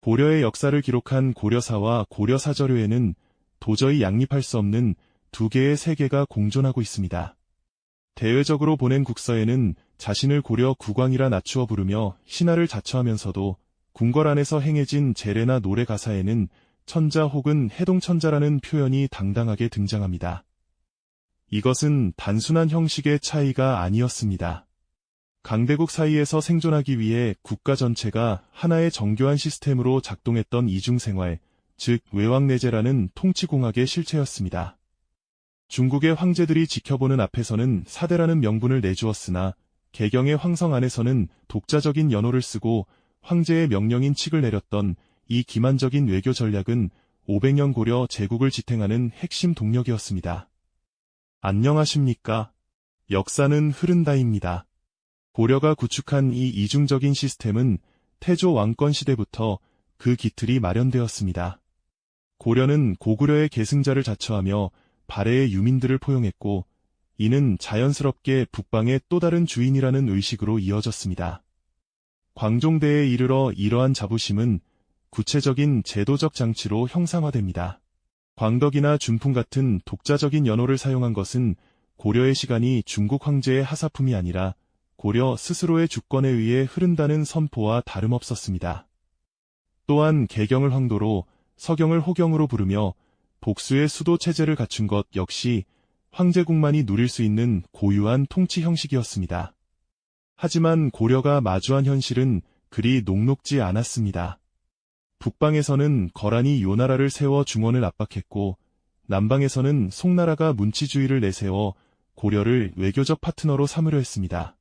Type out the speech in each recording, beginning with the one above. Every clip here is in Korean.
고려의 역사를 기록한 고려사와 고려사저료에는 도저히 양립할 수 없는 두 개의 세계가 공존하고 있습니다. 대외적으로 보낸 국서에는 자신을 고려 국왕이라 낮추어 부르며 신하를 자처하면서도 궁궐 안에서 행해진 제례나 노래 가사에는 천자 혹은 해동천자라는 표현이 당당하게 등장합니다. 이것은 단순한 형식의 차이가 아니었습니다. 강대국 사이에서 생존하기 위해 국가 전체가 하나의 정교한 시스템으로 작동했던 이중생활, 즉 외왕내제라는 통치공학의 실체였습니다. 중국의 황제들이 지켜보는 앞에서는 사대라는 명분을 내주었으나 개경의 황성 안에서는 독자적인 연호를 쓰고 황제의 명령인 칙을 내렸던 이 기만적인 외교 전략은 500년 고려 제국을 지탱하는 핵심 동력이었습니다. 안녕하십니까? 역사는 흐른다입니다. 고려가 구축한 이 이중적인 시스템은 태조 왕권 시대부터 그 기틀이 마련되었습니다. 고려는 고구려의 계승자를 자처하며 발해의 유민들을 포용했고 이는 자연스럽게 북방의 또 다른 주인이라는 의식으로 이어졌습니다. 광종대에 이르러 이러한 자부심은 구체적인 제도적 장치로 형상화됩니다. 광덕이나 준풍 같은 독자적인 연호를 사용한 것은 고려의 시간이 중국 황제의 하사품이 아니라 고려 스스로의 주권에 의해 흐른다는 선포와 다름없었습니다. 또한 개경을 황도로 서경을 호경으로 부르며 복수의 수도 체제를 갖춘 것 역시 황제국만이 누릴 수 있는 고유한 통치 형식이었습니다. 하지만 고려가 마주한 현실은 그리 녹록지 않았습니다. 북방에서는 거란이 요나라를 세워 중원을 압박했고 남방에서는 송나라가 문치주의를 내세워 고려를 외교적 파트너로 삼으려 했습니다.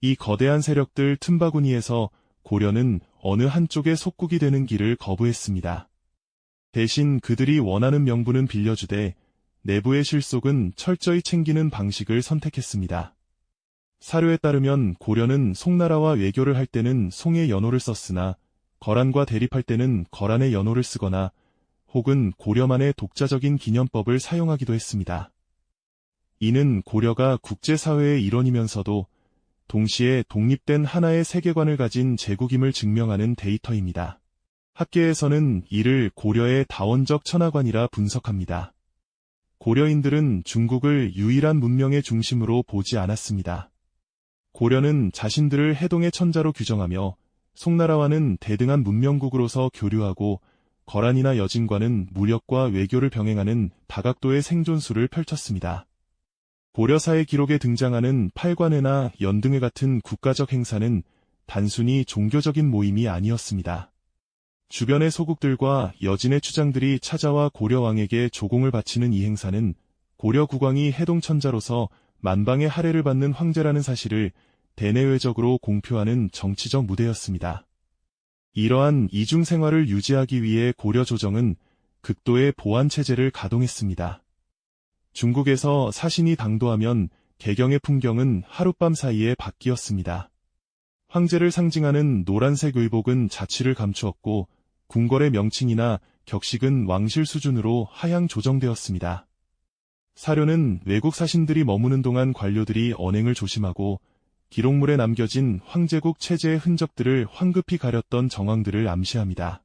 이 거대한 세력들 틈바구니에서 고려는 어느 한쪽의 속국이 되는 길을 거부했습니다. 대신 그들이 원하는 명분은 빌려주되 내부의 실속은 철저히 챙기는 방식을 선택했습니다. 사료에 따르면 고려는 송나라와 외교를 할 때는 송의 연호를 썼으나 거란과 대립할 때는 거란의 연호를 쓰거나 혹은 고려만의 독자적인 기념법을 사용하기도 했습니다. 이는 고려가 국제사회의 일원이면서도 동시에 독립된 하나의 세계관을 가진 제국임을 증명하는 데이터입니다. 학계에서는 이를 고려의 다원적 천하관이라 분석합니다. 고려인들은 중국을 유일한 문명의 중심으로 보지 않았습니다. 고려는 자신들을 해동의 천자로 규정하며 송나라와는 대등한 문명국으로서 교류하고 거란이나 여진과는 무력과 외교를 병행하는 다각도의 생존수를 펼쳤습니다. 고려사의 기록에 등장하는 팔관회나 연등회 같은 국가적 행사는 단순히 종교적인 모임이 아니었습니다. 주변의 소국들과 여진의 추장들이 찾아와 고려왕에게 조공을 바치는 이 행사는 고려 국왕이 해동천자로서 만방의 할애를 받는 황제라는 사실을 대내외적으로 공표하는 정치적 무대였습니다. 이러한 이중 생활을 유지하기 위해 고려 조정은 극도의 보안 체제를 가동했습니다. 중국에서 사신이 당도하면 개경의 풍경은 하룻밤 사이에 바뀌었습니다. 황제를 상징하는 노란색 의복은 자취를 감추었고 궁궐의 명칭이나 격식은 왕실 수준으로 하향 조정되었습니다. 사료는 외국 사신들이 머무는 동안 관료들이 언행을 조심하고 기록물에 남겨진 황제국 체제의 흔적들을 황급히 가렸던 정황들을 암시합니다.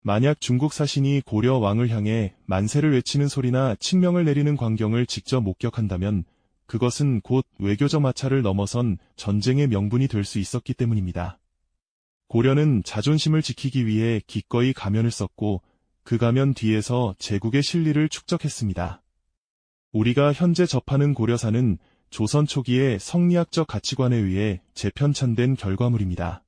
만약 중국 사신이 고려 왕을 향해 만세를 외치는 소리나 칙명을 내리는 광경을 직접 목격한다면 그것은 곧 외교적 마찰을 넘어선 전쟁의 명분이 될 수 있었기 때문입니다. 고려는 자존심을 지키기 위해 기꺼이 가면을 썼고 그 가면 뒤에서 제국의 실리를 축적했습니다. 우리가 현재 접하는 고려사는 조선 초기의 성리학적 가치관에 의해 재편찬된 결과물입니다.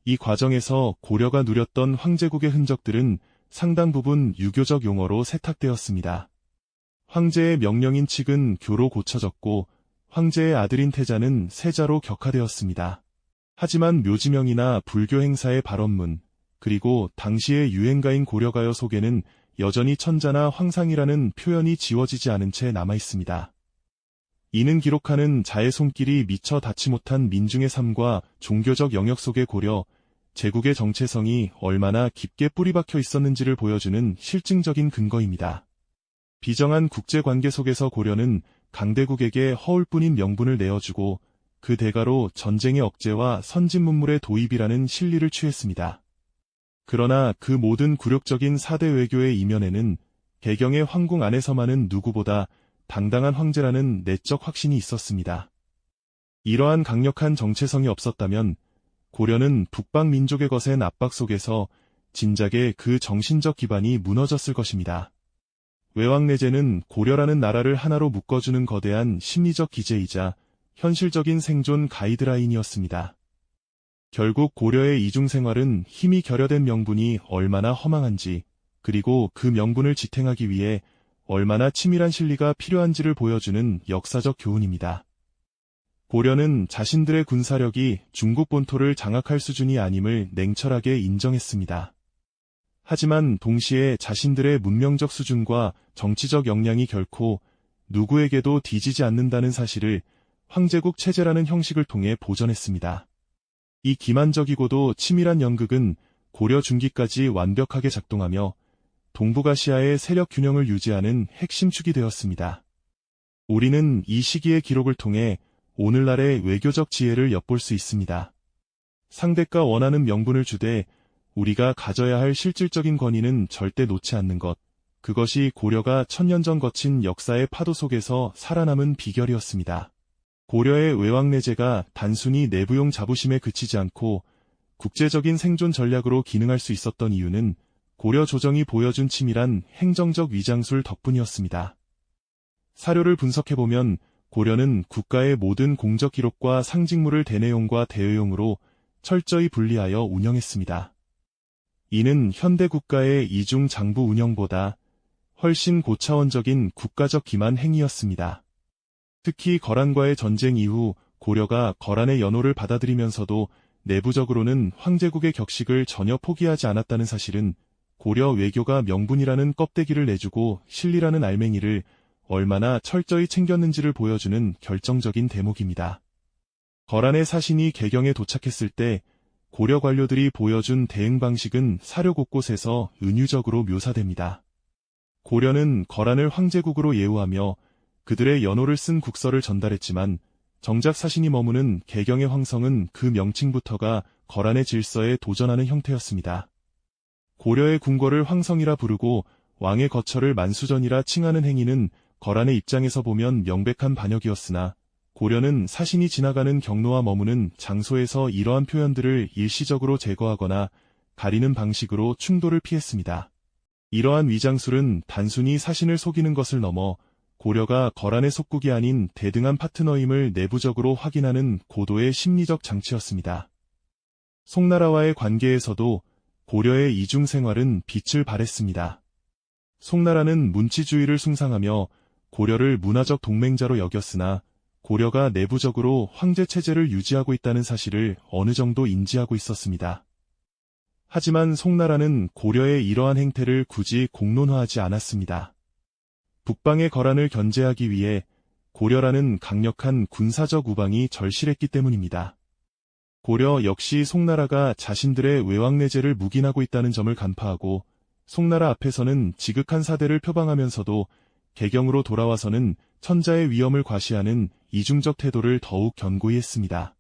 이 과정에서 고려가 누렸던 황제국의 흔적들은 상당 부분 유교적 용어로 세탁되었습니다. 황제의 명령인 칙은 교로 고쳐졌고 황제의 아들인 태자는 세자로 격하되었습니다. 하지만 묘지명이나 불교 행사의 발언문, 그리고 당시의 유행가인 고려가요 속에는 여전히 천자나 황상이라는 표현이 지워지지 않은 채 남아있습니다. 이는 기록하는 자의 손길이 미처 닿지 못한 민중의 삶과 종교적 영역 속의 고려, 제국의 정체성이 얼마나 깊게 뿌리박혀 있었는지를 보여주는 실증적인 근거입니다. 비정한 국제관계 속에서 고려는 강대국에게 허울뿐인 명분을 내어주고 그 대가로 전쟁의 억제와 선진문물의 도입이라는 실리를 취했습니다. 그러나 그 모든 굴욕적인 사대 외교의 이면에는 개경의 황궁 안에서만은 누구보다 당당한 황제라는 내적 확신이 있었습니다. 이러한 강력한 정체성이 없었다면 고려는 북방 민족의 거센 압박 속에서 진작에 그 정신적 기반이 무너졌을 것입니다. 외왕내제는 고려라는 나라를 하나로 묶어주는 거대한 심리적 기제이자 현실적인 생존 가이드라인이었습니다. 결국 고려의 이중 생활은 힘이 결여된 명분이 얼마나 허망한지, 그리고 그 명분을 지탱하기 위해 얼마나 치밀한 실리가 필요한지를 보여주는 역사적 교훈입니다. 고려는 자신들의 군사력이 중국 본토를 장악할 수준이 아님을 냉철하게 인정했습니다. 하지만 동시에 자신들의 문명적 수준과 정치적 역량이 결코 누구에게도 뒤지지 않는다는 사실을 황제국 체제라는 형식을 통해 보전했습니다. 이 기만적이고도 치밀한 연극은 고려 중기까지 완벽하게 작동하며 동북아시아의 세력 균형을 유지하는 핵심 축이 되었습니다. 우리는 이 시기의 기록을 통해 오늘날의 외교적 지혜를 엿볼 수 있습니다. 상대가 원하는 명분을 주되 우리가 가져야 할 실질적인 권위는 절대 놓지 않는 것, 그것이 고려가 천년 전 거친 역사의 파도 속에서 살아남은 비결이었습니다. 고려의 외왕내제가 단순히 내부용 자부심에 그치지 않고 국제적인 생존 전략으로 기능할 수 있었던 이유는 고려 조정이 보여준 치밀한 행정적 위장술 덕분이었습니다. 사료를 분석해보면 고려는 국가의 모든 공적 기록과 상징물을 대내용과 대외용으로 철저히 분리하여 운영했습니다. 이는 현대 국가의 이중 장부 운영보다 훨씬 고차원적인 국가적 기만 행위였습니다. 특히 거란과의 전쟁 이후 고려가 거란의 연호를 받아들이면서도 내부적으로는 황제국의 격식을 전혀 포기하지 않았다는 사실은 고려 외교가 명분이라는 껍데기를 내주고 실리라는 알맹이를 얼마나 철저히 챙겼는지를 보여주는 결정적인 대목입니다. 거란의 사신이 개경에 도착했을 때 고려 관료들이 보여준 대응 방식은 사료 곳곳에서 은유적으로 묘사됩니다. 고려는 거란을 황제국으로 예우하며 그들의 연호를 쓴 국서를 전달했지만 정작 사신이 머무는 개경의 황성은 그 명칭부터가 거란의 질서에 도전하는 형태였습니다. 고려의 궁궐을 황성이라 부르고 왕의 거처를 만수전이라 칭하는 행위는 거란의 입장에서 보면 명백한 반역이었으나 고려는 사신이 지나가는 경로와 머무는 장소에서 이러한 표현들을 일시적으로 제거하거나 가리는 방식으로 충돌을 피했습니다. 이러한 위장술은 단순히 사신을 속이는 것을 넘어 고려가 거란의 속국이 아닌 대등한 파트너임을 내부적으로 확인하는 고도의 심리적 장치였습니다. 송나라와의 관계에서도 고려의 이중 생활은 빛을 발했습니다. 송나라는 문치주의를 숭상하며 고려를 문화적 동맹자로 여겼으나 고려가 내부적으로 황제 체제를 유지하고 있다는 사실을 어느 정도 인지하고 있었습니다. 하지만 송나라는 고려의 이러한 행태를 굳이 공론화하지 않았습니다. 북방의 거란을 견제하기 위해 고려라는 강력한 군사적 우방이 절실했기 때문입니다. 고려 역시 송나라가 자신들의 외왕내제를 묵인하고 있다는 점을 간파하고 송나라 앞에서는 지극한 사대를 표방하면서도 개경으로 돌아와서는 천자의 위엄을 과시하는 이중적 태도를 더욱 견고히 했습니다.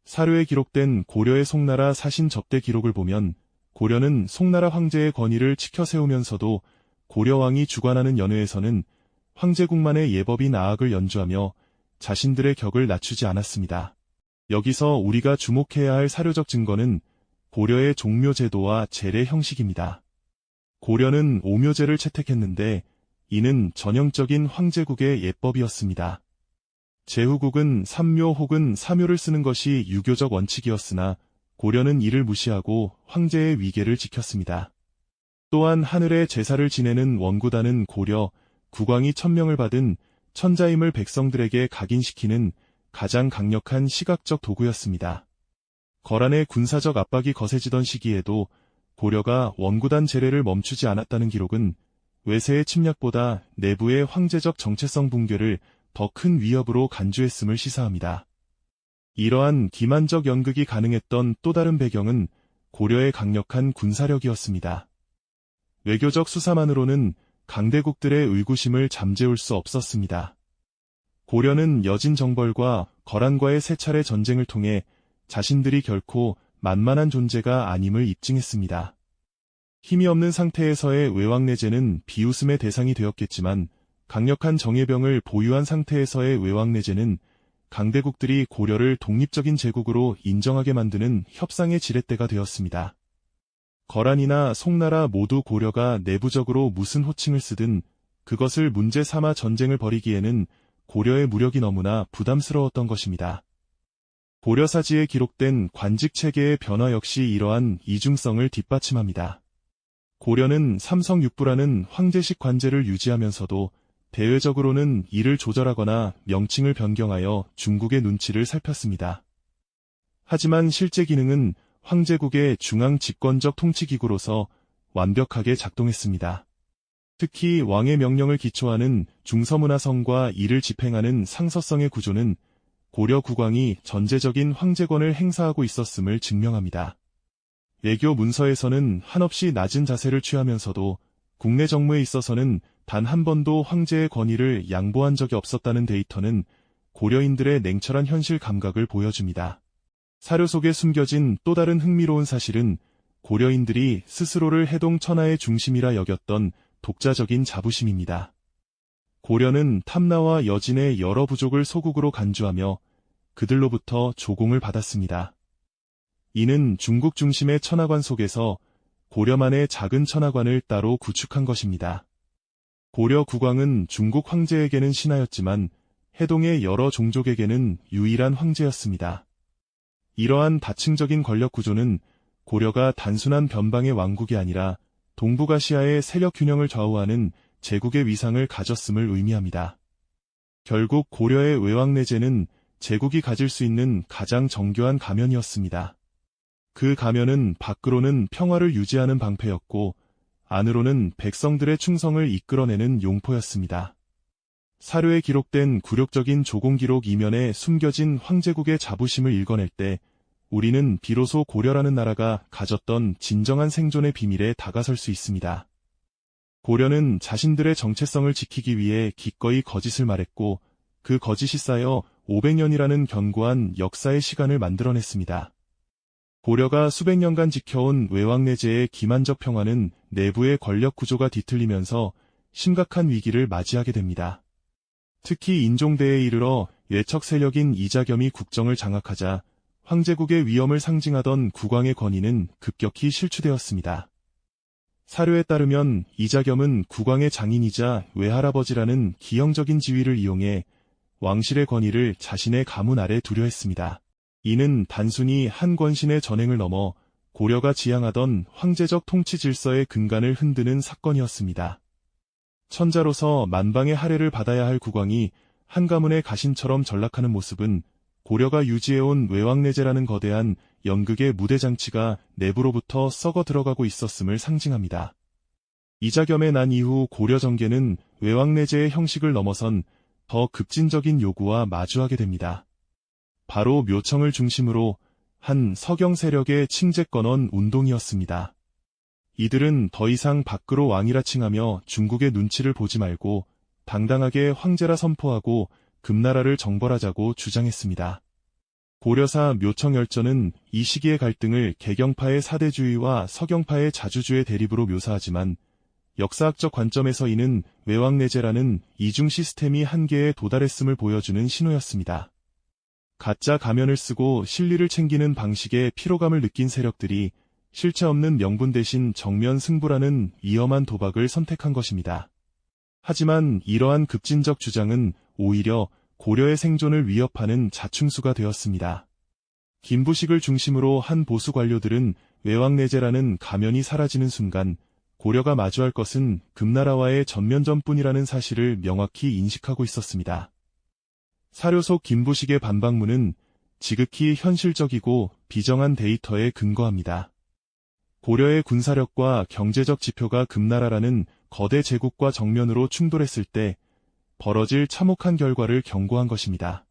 사료에 기록된 고려의 송나라 사신 접대 기록을 보면 고려는 송나라 황제의 권위를 치켜 세우면서도 고려왕이 주관하는 연회에서는 황제국만의 예법인 아악을 연주하며 자신들의 격을 낮추지 않았습니다. 여기서 우리가 주목해야 할 사료적 증거는 고려의 종묘제도와 제례 형식입니다. 고려는 오묘제를 채택했는데 이는 전형적인 황제국의 예법이었습니다. 제후국은 삼묘 혹은 사묘를 쓰는 것이 유교적 원칙이었으나 고려는 이를 무시하고 황제의 위계를 지켰습니다. 또한 하늘의 제사를 지내는 원구단은 고려, 국왕이 천명을 받은 천자임을 백성들에게 각인시키는 가장 강력한 시각적 도구였습니다. 거란의 군사적 압박이 거세지던 시기에도 고려가 원구단 제례를 멈추지 않았다는 기록은 외세의 침략보다 내부의 황제적 정체성 붕괴를 더 큰 위협으로 간주했음을 시사합니다. 이러한 기만적 연극이 가능했던 또 다른 배경은 고려의 강력한 군사력이었습니다. 외교적 수사만으로는 강대국들의 의구심을 잠재울 수 없었습니다. 고려는 여진 정벌과 거란과의 세 차례 전쟁을 통해 자신들이 결코 만만한 존재가 아님을 입증했습니다. 힘이 없는 상태에서의 외왕내제는 비웃음의 대상이 되었겠지만 강력한 정예병을 보유한 상태에서의 외왕내제는 강대국들이 고려를 독립적인 제국으로 인정하게 만드는 협상의 지렛대가 되었습니다. 거란이나 송나라 모두 고려가 내부적으로 무슨 호칭을 쓰든 그것을 문제 삼아 전쟁을 벌이기에는 고려의 무력이 너무나 부담스러웠던 것입니다. 고려사지에 기록된 관직체계의 변화 역시 이러한 이중성을 뒷받침합니다. 고려는 삼성육부라는 황제식 관제를 유지하면서도 대외적으로는 이를 조절하거나 명칭을 변경하여 중국의 눈치를 살폈습니다. 하지만 실제 기능은 황제국의 중앙 집권적 통치기구로서 완벽하게 작동했습니다. 특히 왕의 명령을 기초하는 중서문화성과 이를 집행하는 상서성의 구조는 고려 국왕이 전제적인 황제권을 행사하고 있었음을 증명합니다. 외교 문서에서는 한없이 낮은 자세를 취하면서도 국내 정무에 있어서는 단 한 번도 황제의 권위를 양보한 적이 없었다는 데이터는 고려인들의 냉철한 현실 감각을 보여줍니다. 사료 속에 숨겨진 또 다른 흥미로운 사실은 고려인들이 스스로를 해동 천하의 중심이라 여겼던 독자적인 자부심입니다. 고려는 탐나와 여진의 여러 부족을 소국으로 간주하며 그들로부터 조공을 받았습니다. 이는 중국 중심의 천하관 속에서 고려만의 작은 천하관을 따로 구축한 것입니다. 고려 국왕은 중국 황제에게는 신하였지만 해동의 여러 종족에게는 유일한 황제였습니다. 이러한 다층적인 권력 구조는 고려가 단순한 변방의 왕국이 아니라 동북아시아의 세력 균형을 좌우하는 제국의 위상을 가졌음을 의미합니다. 결국 고려의 외왕내제는 제국이 가질 수 있는 가장 정교한 가면이었습니다. 그 가면은 밖으로는 평화를 유지하는 방패였고 안으로는 백성들의 충성을 이끌어내는 용포였습니다. 사료에 기록된 굴욕적인 조공기록 이면에 숨겨진 황제국의 자부심을 읽어낼 때 우리는 비로소 고려라는 나라가 가졌던 진정한 생존의 비밀에 다가설 수 있습니다. 고려는 자신들의 정체성을 지키기 위해 기꺼이 거짓을 말했고 그 거짓이 쌓여 500년이라는 견고한 역사의 시간을 만들어냈습니다. 고려가 수백 년간 지켜온 외왕내제의 기만적 평화는 내부의 권력 구조가 뒤틀리면서 심각한 위기를 맞이하게 됩니다. 특히 인종대에 이르러 외척 세력인 이자겸이 국정을 장악하자 황제국의 위엄을 상징하던 국왕의 권위는 급격히 실추되었습니다. 사료에 따르면 이자겸은 국왕의 장인이자 외할아버지라는 기형적인 지위를 이용해 왕실의 권위를 자신의 가문 아래 두려 했습니다. 이는 단순히 한 권신의 전행을 넘어 고려가 지향하던 황제적 통치 질서의 근간을 흔드는 사건이었습니다. 천자로서 만방의 할애를 받아야 할 국왕이 한 가문의 가신처럼 전락하는 모습은 고려가 유지해온 외왕내제라는 거대한 연극의 무대장치가 내부로부터 썩어 들어가고 있었음을 상징합니다. 이자겸의 난 이후 고려 정계는 외왕내제의 형식을 넘어선 더 급진적인 요구와 마주하게 됩니다. 바로 묘청을 중심으로 한 서경 세력의 칭제권원 운동이었습니다. 이들은 더 이상 밖으로 왕이라 칭하며 중국의 눈치를 보지 말고 당당하게 황제라 선포하고 금나라를 정벌하자고 주장했습니다. 고려사 묘청열전은 이 시기의 갈등을 개경파의 사대주의와 서경파의 자주주의 대립으로 묘사하지만 역사학적 관점에서 이는 외왕내제라는 이중 시스템이 한계에 도달했음을 보여주는 신호였습니다. 가짜 가면을 쓰고 실리를 챙기는 방식에 피로감을 느낀 세력들이 실체 없는 명분 대신 정면 승부라는 위험한 도박을 선택한 것입니다. 하지만 이러한 급진적 주장은 오히려 고려의 생존을 위협하는 자충수가 되었습니다. 김부식을 중심으로 한 보수 관료들은 외왕내제라는 가면이 사라지는 순간 고려가 마주할 것은 금나라와의 전면전뿐이라는 사실을 명확히 인식하고 있었습니다. 사료 속 김부식의 반박문은 지극히 현실적이고 비정한 데이터에 근거합니다. 고려의 군사력과 경제적 지표가 금나라라는 거대 제국과 정면으로 충돌했을 때 벌어질 참혹한 결과를 경고한 것입니다.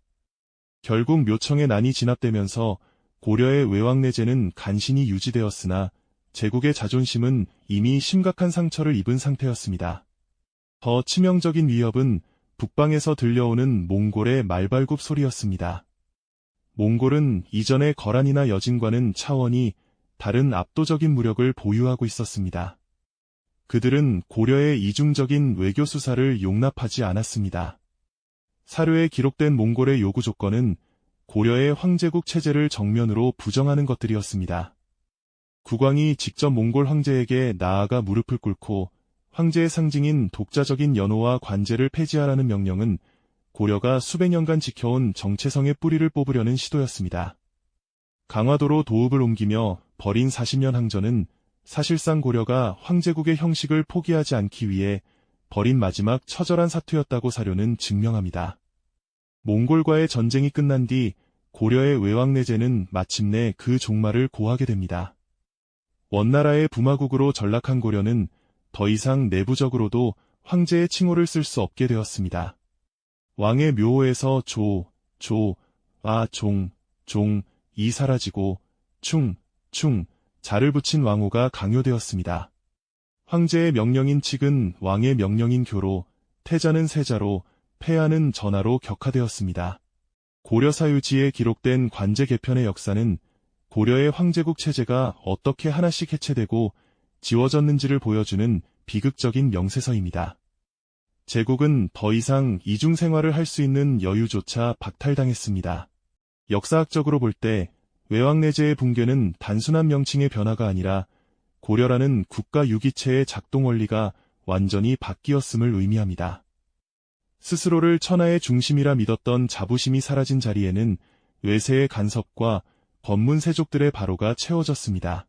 결국 묘청의 난이 진압되면서 고려의 외왕내제는 간신히 유지되었으나 제국의 자존심은 이미 심각한 상처를 입은 상태였습니다. 더 치명적인 위협은 북방에서 들려오는 몽골의 말발굽 소리였습니다. 몽골은 이전의 거란이나 여진과는 차원이 다른 압도적인 무력을 보유하고 있었습니다. 그들은 고려의 이중적인 외교 수사를 용납하지 않았습니다. 사료에 기록된 몽골의 요구 조건은 고려의 황제국 체제를 정면으로 부정하는 것들이었습니다. 국왕이 직접 몽골 황제에게 나아가 무릎을 꿇고 황제의 상징인 독자적인 연호와 관제를 폐지하라는 명령은 고려가 수백 년간 지켜온 정체성의 뿌리를 뽑으려는 시도였습니다. 강화도로 도읍을 옮기며 벌인 40년 항전은 사실상 고려가 황제국의 형식을 포기하지 않기 위해 벌인 마지막 처절한 사투였다고 사료는 증명합니다. 몽골과의 전쟁이 끝난 뒤 고려의 외왕내제는 마침내 그 종말을 고하게 됩니다. 원나라의 부마국으로 전락한 고려는 더 이상 내부적으로도 황제의 칭호를 쓸 수 없게 되었습니다. 왕의 묘호에서 종이 사라지고 자를 붙인 왕호가 강요되었습니다. 황제의 명령인 칙은 왕의 명령인 교로, 태자는 세자로, 폐하는 전하로 격화되었습니다. 고려사유지에 기록된 관제 개편의 역사는 고려의 황제국 체제가 어떻게 하나씩 해체되고 지워졌는지를 보여주는 비극적인 명세서입니다. 제국은 더 이상 이중 생활을 할 수 있는 여유조차 박탈당했습니다. 역사학적으로 볼 때 외왕내제의 붕괴는 단순한 명칭의 변화가 아니라 고려라는 국가 유기체의 작동 원리가 완전히 바뀌었음을 의미합니다. 스스로를 천하의 중심이라 믿었던 자부심이 사라진 자리에는 외세의 간섭과 번문 세족들의 바로가 채워졌습니다.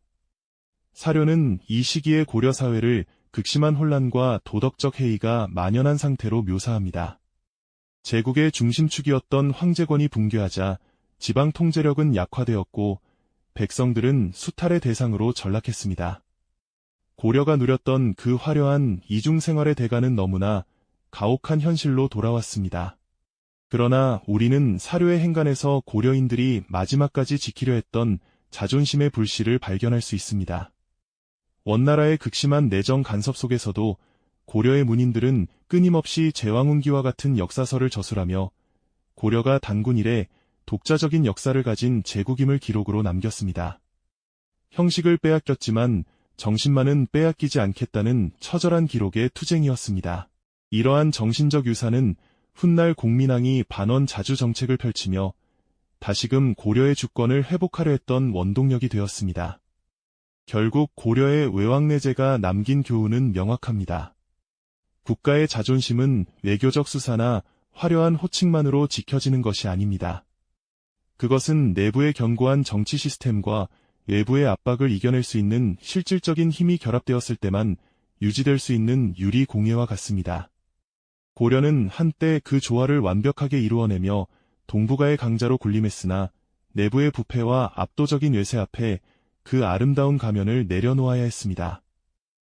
사료는 이 시기의 고려 사회를 극심한 혼란과 도덕적 해이가 만연한 상태로 묘사합니다. 제국의 중심축이었던 황제권이 붕괴하자 지방 통제력은 약화되었고 백성들은 수탈의 대상으로 전락했습니다. 고려가 누렸던 그 화려한 이중 생활의 대가는 너무나 가혹한 현실로 돌아왔습니다. 그러나 우리는 사료의 행간에서 고려인들이 마지막까지 지키려 했던 자존심의 불씨를 발견할 수 있습니다. 원나라의 극심한 내정 간섭 속에서도 고려의 문인들은 끊임없이 제왕운기와 같은 역사서를 저술하며 고려가 단군 이래 독자적인 역사를 가진 제국임을 기록으로 남겼습니다. 형식을 빼앗겼지만 정신만은 빼앗기지 않겠다는 처절한 기록의 투쟁이었습니다. 이러한 정신적 유산은 훗날 공민왕이 반원 자주 정책을 펼치며 다시금 고려의 주권을 회복하려 했던 원동력이 되었습니다. 결국 고려의 외왕내제가 남긴 교훈은 명확합니다. 국가의 자존심은 외교적 수사나 화려한 호칭만으로 지켜지는 것이 아닙니다. 그것은 내부의 견고한 정치 시스템과 외부의 압박을 이겨낼 수 있는 실질적인 힘이 결합되었을 때만 유지될 수 있는 유리공예와 같습니다. 고려는 한때 그 조화를 완벽하게 이루어내며 동북아의 강자로 군림했으나 내부의 부패와 압도적인 외세 앞에 그 아름다운 가면을 내려놓아야 했습니다.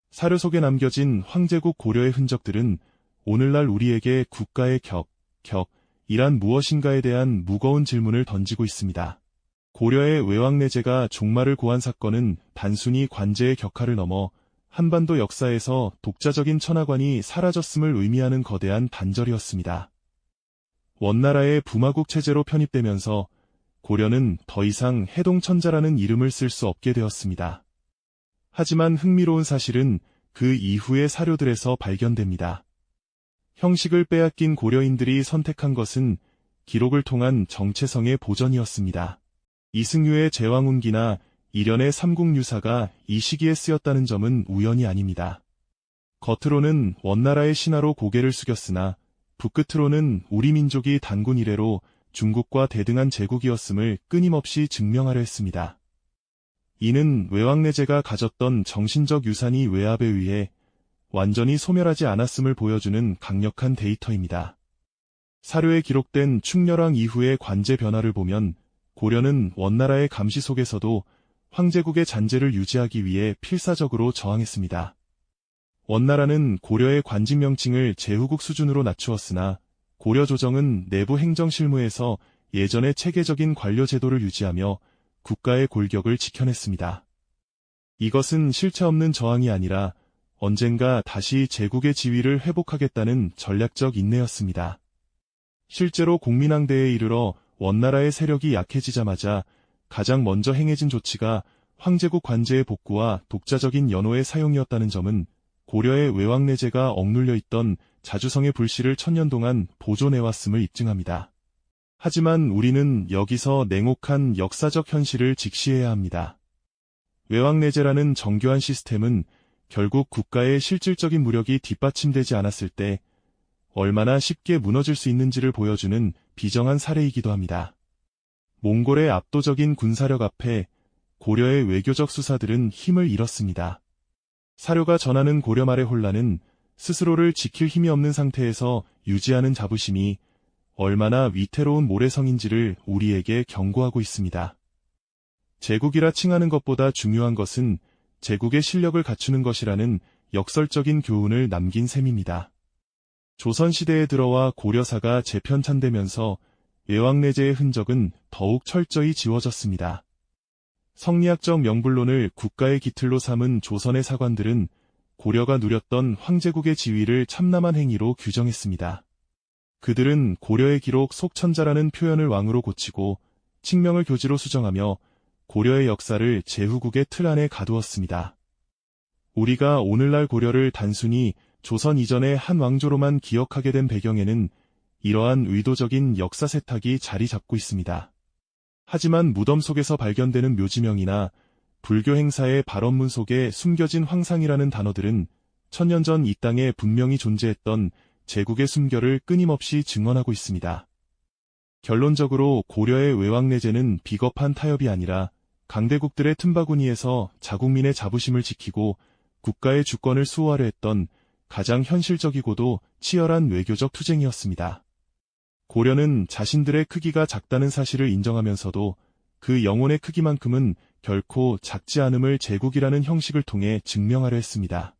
사료 속에 남겨진 황제국 고려의 흔적들은 오늘날 우리에게 국가의 격이란 무엇인가에 대한 무거운 질문을 던지고 있습니다. 고려의 외왕내제가 종말을 고한 사건은 단순히 관제의 격화를 넘어 한반도 역사에서 독자적인 천하관이 사라졌음을 의미하는 거대한 단절이었습니다. 원나라의 부마국 체제로 편입되면서 고려는 더 이상 해동천자라는 이름을 쓸 수 없게 되었습니다. 하지만 흥미로운 사실은 그 이후의 사료들에서 발견됩니다. 형식을 빼앗긴 고려인들이 선택한 것은 기록을 통한 정체성의 보전이었습니다. 이승유의 제왕운기나 일련의 삼국유사가 이 시기에 쓰였다는 점은 우연이 아닙니다. 겉으로는 원나라의 신하로 고개를 숙였으나 붓끝으로는 우리 민족이 단군 이래로 중국과 대등한 제국이었음을 끊임없이 증명하려 했습니다. 이는 외왕내제가 가졌던 정신적 유산이 외압에 의해 완전히 소멸하지 않았음을 보여주는 강력한 데이터입니다. 사료에 기록된 충렬왕 이후의 관제 변화를 보면 고려는 원나라의 감시 속에서도 황제국의 잔재를 유지하기 위해 필사적으로 저항했습니다. 원나라는 고려의 관직 명칭을 제후국 수준으로 낮추었으나 고려 조정은 내부 행정 실무에서 예전의 체계적인 관료 제도를 유지하며 국가의 골격을 지켜냈습니다. 이것은 실체 없는 저항이 아니라 언젠가 다시 제국의 지위를 회복하겠다는 전략적 인내였습니다. 실제로 공민왕대에 이르러 원나라의 세력이 약해지자마자 가장 먼저 행해진 조치가 황제국 관제의 복구와 독자적인 연호의 사용이었다는 점은 고려의 외왕내제가 억눌려 있던 자주성의 불씨를 천년 동안 보존해왔음을 입증합니다. 하지만 우리는 여기서 냉혹한 역사적 현실을 직시해야 합니다. 외왕내제라는 정교한 시스템은 결국 국가의 실질적인 무력이 뒷받침되지 않았을 때 얼마나 쉽게 무너질 수 있는지를 보여주는 비정한 사례이기도 합니다. 몽골의 압도적인 군사력 앞에 고려의 외교적 수사들은 힘을 잃었습니다. 사료가 전하는 고려 말의 혼란은 스스로를 지킬 힘이 없는 상태에서 유지하는 자부심이 얼마나 위태로운 모래성인지를 우리에게 경고하고 있습니다. 제국이라 칭하는 것보다 중요한 것은 제국의 실력을 갖추는 것이라는 역설적인 교훈을 남긴 셈입니다. 조선시대에 들어와 고려사가 재편찬되면서 외왕내제의 흔적은 더욱 철저히 지워졌습니다. 성리학적 명분론을 국가의 기틀로 삼은 조선의 사관들은 고려가 누렸던 황제국의 지위를 참남한 행위로 규정했습니다. 그들은 고려의 기록 속천자라는 표현을 왕으로 고치고 칙명을 교지로 수정하며 고려의 역사를 제후국의 틀 안에 가두었습니다. 우리가 오늘날 고려를 단순히 조선 이전의 한 왕조로만 기억하게 된 배경에는 이러한 의도적인 역사 세탁이 자리 잡고 있습니다. 하지만 무덤 속에서 발견되는 묘지명이나 불교 행사의 발언문 속에 숨겨진 황상이라는 단어들은 천년 전 이 땅에 분명히 존재했던 제국의 숨결을 끊임없이 증언하고 있습니다. 결론적으로 고려의 외왕내제는 비겁한 타협이 아니라 강대국들의 틈바구니에서 자국민의 자부심을 지키고 국가의 주권을 수호하려 했던 가장 현실적이고도 치열한 외교적 투쟁이었습니다. 고려는 자신들의 크기가 작다는 사실을 인정하면서도 그 영혼의 크기만큼은 결코 작지 않음을 제국이라는 형식을 통해 증명하려 했습니다.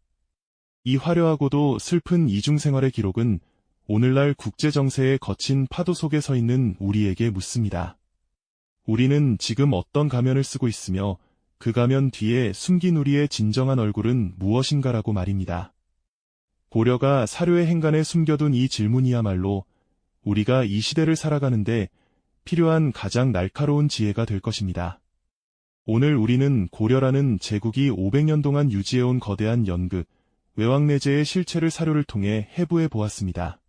이 화려하고도 슬픈 이중생활의 기록은 오늘날 국제정세의 거친 파도 속에 서 있는 우리에게 묻습니다. 우리는 지금 어떤 가면을 쓰고 있으며 그 가면 뒤에 숨긴 우리의 진정한 얼굴은 무엇인가라고 말입니다. 고려가 사료의 행간에 숨겨둔 이 질문이야말로 우리가 이 시대를 살아가는데 필요한 가장 날카로운 지혜가 될 것입니다. 오늘 우리는 고려라는 제국이 500년 동안 유지해온 거대한 연극, 외왕내제의 실체를 사료를 통해 해부해 보았습니다.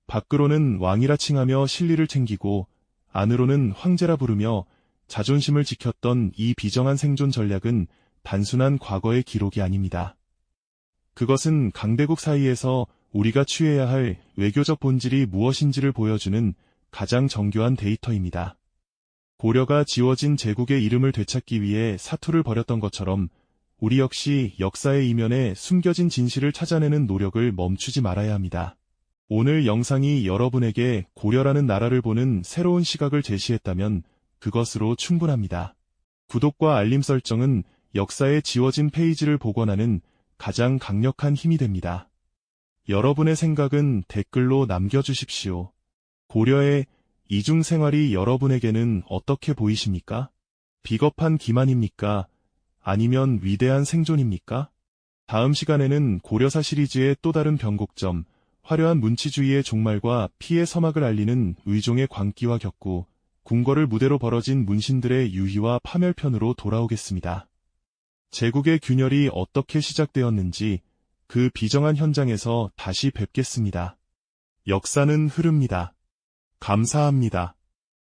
밖으로는 왕이라 칭하며 실리를 챙기고 안으로는 황제라 부르며 자존심을 지켰던 이 비정한 생존 전략은 단순한 과거의 기록이 아닙니다. 그것은 강대국 사이에서 우리가 취해야 할 외교적 본질이 무엇인지를 보여주는 가장 정교한 데이터입니다. 고려가 지워진 제국의 이름을 되찾기 위해 사투를 벌였던 것처럼 우리 역시 역사의 이면에 숨겨진 진실을 찾아내는 노력을 멈추지 말아야 합니다. 오늘 영상이 여러분에게 고려라는 나라를 보는 새로운 시각을 제시했다면 그것으로 충분합니다. 구독과 알림 설정은 역사의 지워진 페이지를 복원하는 가장 강력한 힘이 됩니다. 여러분의 생각은 댓글로 남겨주십시오. 고려의 이중생활이 여러분에게는 어떻게 보이십니까? 비겁한 기만입니까? 아니면 위대한 생존입니까? 다음 시간에는 고려사 시리즈의 또 다른 변곡점, 화려한 문치주의의 종말과 피의 서막을 알리는 의종의 광기와 격구, 궁궐을 무대로 벌어진 문신들의 유희와 파멸편으로 돌아오겠습니다. 제국의 균열이 어떻게 시작되었는지 그 비정한 현장에서 다시 뵙겠습니다. 역사는 흐릅니다. 감사합니다.